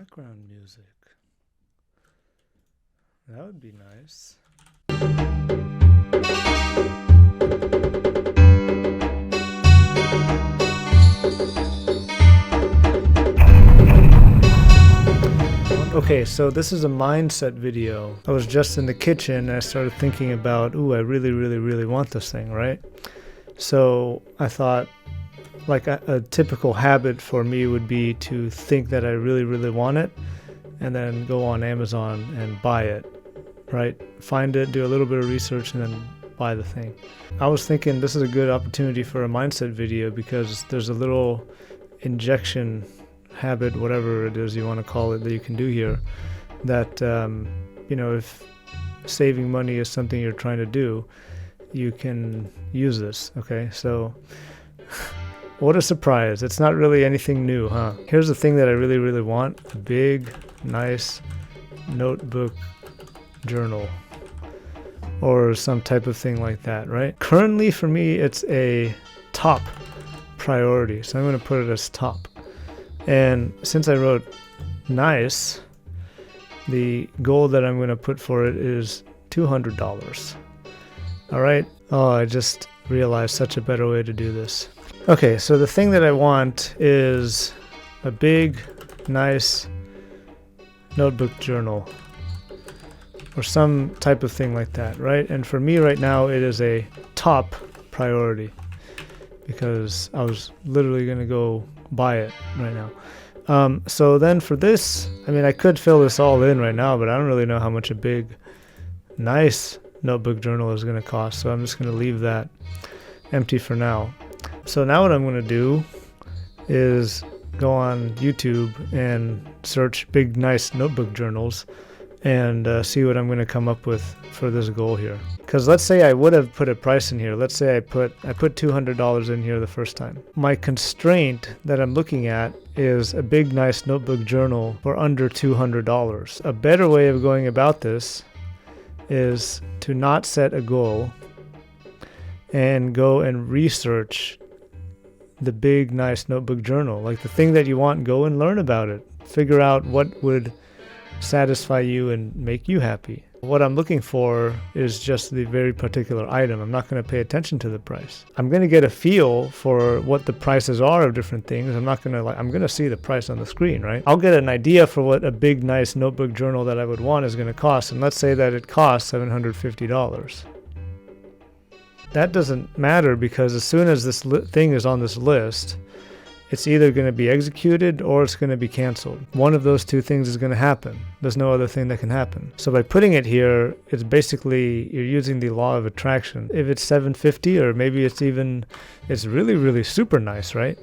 background music. That would be nice. Okay, so this is a mindset video. I was just in the kitchen and I started thinking about, ooh, I really want this thing, right? So I thought, like a typical habit for me would be to think that I really want it and then go on Amazon and buy it, right? Find it, do a little bit of research, and then buy the thing. I was thinking this is a good opportunity for a mindset video because there's a little injection habit, whatever it is you want to call it, that you can do here that, if saving money is something you're trying to do, you can use this, okay? So what a surprise. It's not really anything new, huh? Here's the thing that I really want. A big, nice notebook journal or some type of thing like that, right? Currently for me, it's a top priority. So I'm going to put it as top. And since I wrote nice, the goal that I'm going to put for it is $200. All right. Oh, I just realized such a better way to do this. Okay, so the thing that I want is a big, nice notebook journal or some type of thing like that, right? And for me right now, it is a top priority because I was literally going to go buy it right now. So then for this, I could fill this all in right now, but I don't really know how much a big, nice notebook journal is going to cost. So I'm just going to leave that empty for now. So now what I'm going to do is go on YouTube and search big, nice notebook journals and see what I'm going to come up with for this goal here. Because let's say I would have put a price in here. Let's say I put $200 in here the first time. My constraint that I'm looking at is a big, nice notebook journal for under $200. A better way of going about this is to not set a goal and go and research the big, nice notebook journal. Like the thing that you want, go and learn about it. Figure out what would satisfy you and make you happy. What I'm looking for is just the very particular item. I'm not going to pay attention to the price. I'm going to get a feel for what the prices are of different things. I'm going to see the price on the screen, right? I'll get an idea for what a big, nice notebook journal that I would want is going to cost. And let's say that it costs $750. That doesn't matter because as soon as this thing is on this list, it's either going to be executed or it's going to be canceled. One of those two things is going to happen. There's no other thing that can happen. So by putting it here, it's basically you're using the law of attraction. If it's $750 or maybe it's really super nice, right?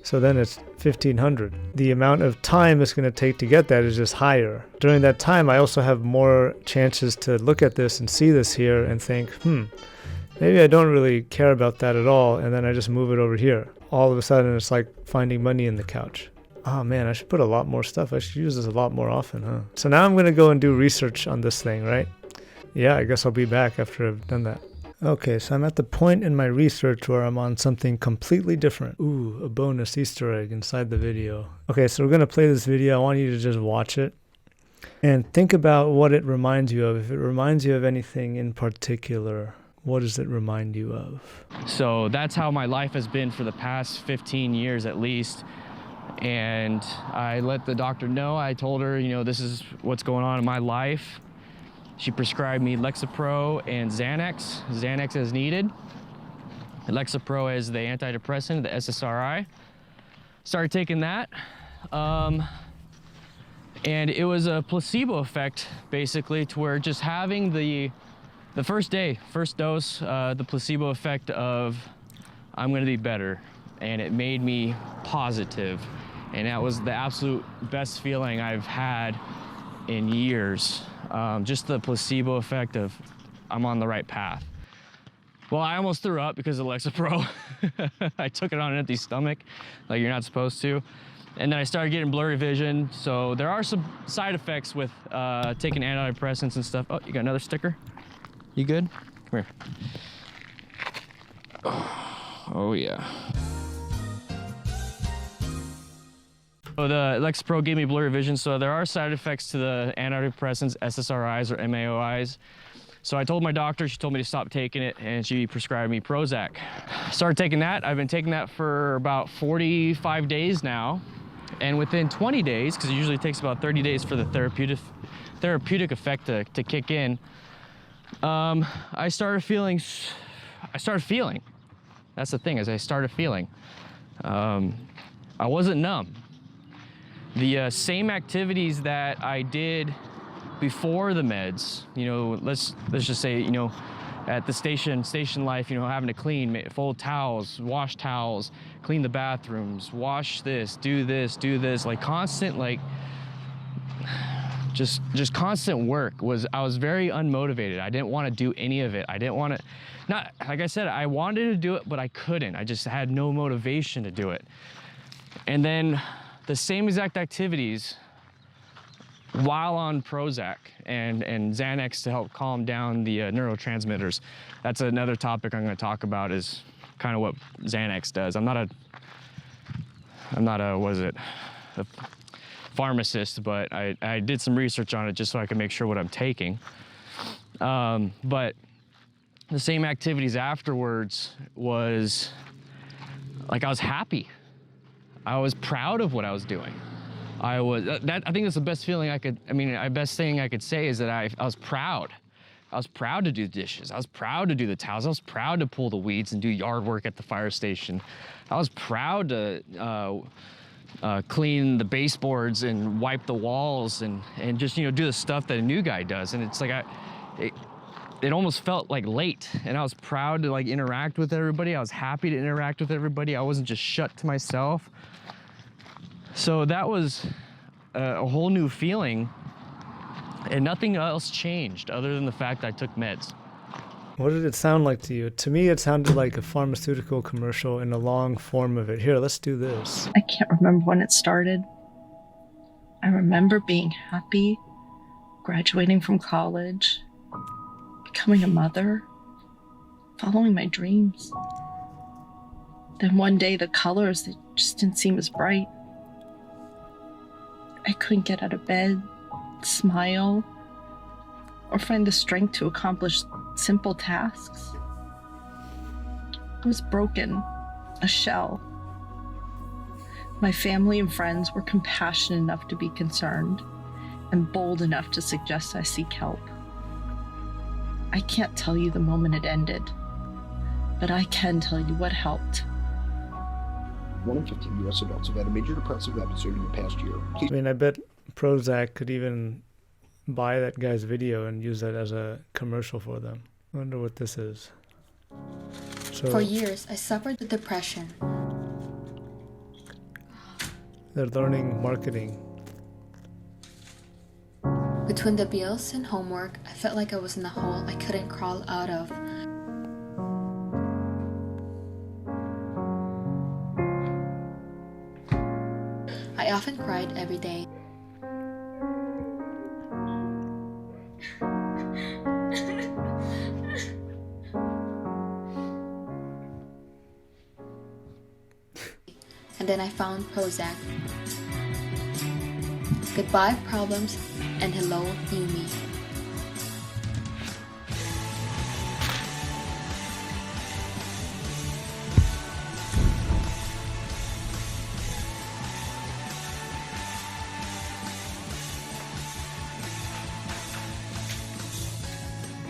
So then it's $1,500. The amount of time it's going to take to get that is just higher. During that time, I also have more chances to look at this and see this here and think, maybe I don't really care about that at all, and then I just move it over here. All of a sudden, it's like finding money in the couch. Oh man, I should put a lot more stuff. I should use this a lot more often, huh? So now I'm going to go and do research on this thing, right? Yeah, I guess I'll be back after I've done that. Okay, so I'm at the point in my research where I'm on something completely different. Ooh, a bonus Easter egg inside the video. Okay, so we're going to play this video. I want you to just watch it and think about what it reminds you of. If it reminds you of anything in particular, what does it remind you of? So that's how my life has been for the past 15 years at least. And I let the doctor know. I told her, this is what's going on in my life. She prescribed me Lexapro and Xanax. Xanax as needed. Lexapro as the antidepressant, the SSRI. Started taking that. And it was a placebo effect, basically, to where just having the first dose, the placebo effect of I'm going to be better. And it made me positive. And that was the absolute best feeling I've had in years. Just the placebo effect of I'm on the right path. Well, I almost threw up because of Lexapro. I took it on an empty stomach, like you're not supposed to. And then I started getting blurry vision. So there are some side effects with taking antidepressants and stuff. Oh, you got another sticker? You good? Come here. Oh yeah. So the Lexapro gave me blurry vision, so there are side effects to the antidepressants, SSRIs or MAOIs. So I told my doctor, she told me to stop taking it, and she prescribed me Prozac. Started taking that. I've been taking that for about 45 days now. And within 20 days, because it usually takes about 30 days for the therapeutic effect to kick in, I started feeling. That's the thing, is I started feeling. I wasn't numb. The same activities that I did before the meds, you know, let's just say, you know, at the station life, you know, having to clean, fold towels, wash towels, clean the bathrooms, wash this, do this, like constant, like just constant work. I was very unmotivated. I didn't want to do any of it. I didn't want to, not, like I said, I wanted to do it, but I couldn't. I just had no motivation to do it. And then the same exact activities while on Prozac and Xanax to help calm down the neurotransmitters. That's another topic I'm going to talk about, is kind of what Xanax does. I'm not a pharmacist, but I did some research on it just so I can make sure what I'm taking. But the same activities afterwards was like, I was happy. I was proud of what I was doing. I think that's the best feeling best thing I could say is that I was proud. I was proud to do the dishes. I was proud to do the towels. I was proud to pull the weeds and do yard work at the fire station. I was proud to clean the baseboards and wipe the walls and just, you know, do the stuff that a new guy does. And it's like, it almost felt like late, and I was proud to like interact with everybody. I was happy to interact with everybody. I wasn't just shut to myself. So that was a whole new feeling, and nothing else changed other than the fact I took meds. What did it sound like to you? To me, it sounded like a pharmaceutical commercial in a long form of it. Here, let's do this. I can't remember when it started. I remember being happy, graduating from college, becoming a mother, following my dreams. Then one day the colors, they just didn't seem as bright. I couldn't get out of bed, smile, or find the strength to accomplish simple tasks. I was broken, a shell. My family and friends were compassionate enough to be concerned and bold enough to suggest I seek help. I can't tell you the moment it ended, but I can tell you what helped. 1 in 15 U.S. adults have had a major depressive episode in the past year. I mean, I bet Prozac could even buy that guy's video and use that as a commercial for them. I wonder what this is. So for years, I suffered with depression. they're learning marketing. Between the bills and homework, I felt like I was in a hole I couldn't crawl out of. I often cried every day. And then I found Prozac. Goodbye problems and hello new me.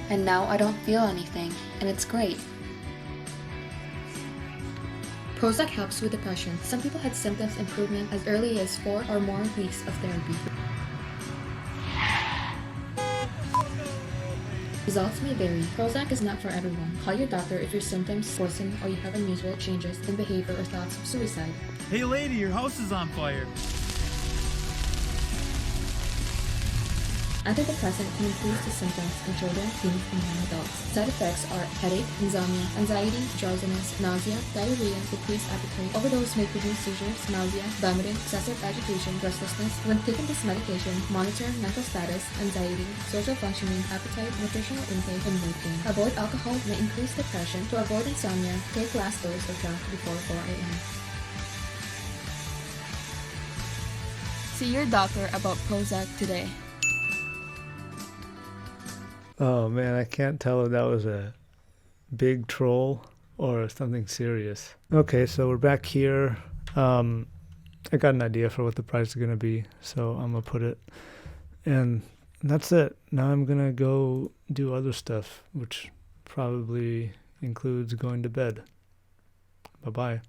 And now I don't feel anything, and it's great. Prozac helps with depression. Some people had symptoms improvement as early as 4 or more weeks of therapy. Results may vary. Prozac is not for everyone. Call your doctor if your symptoms worsen or you have unusual changes in behavior or thoughts of suicide. Hey lady, your house is on fire. Antidepressant can increase the symptoms in children, teens, and young adults. Side effects are headache, insomnia, anxiety, drowsiness, nausea, diarrhea, decreased appetite. Overdose may produce seizures, nausea, vomiting, excessive agitation, restlessness. When taking this medication, monitor mental status, anxiety, social functioning, appetite, nutritional intake, and weight gain. Avoid alcohol may increase depression. To avoid insomnia, take last dose or drunk before 4 a.m. See your doctor about Prozac today. Oh man, I can't tell if that was a big troll or something serious. Okay, so we're back here. I got an idea for what the price is going to be, so I'm going to put it. And that's it. Now I'm going to go do other stuff, which probably includes going to bed. Bye-bye.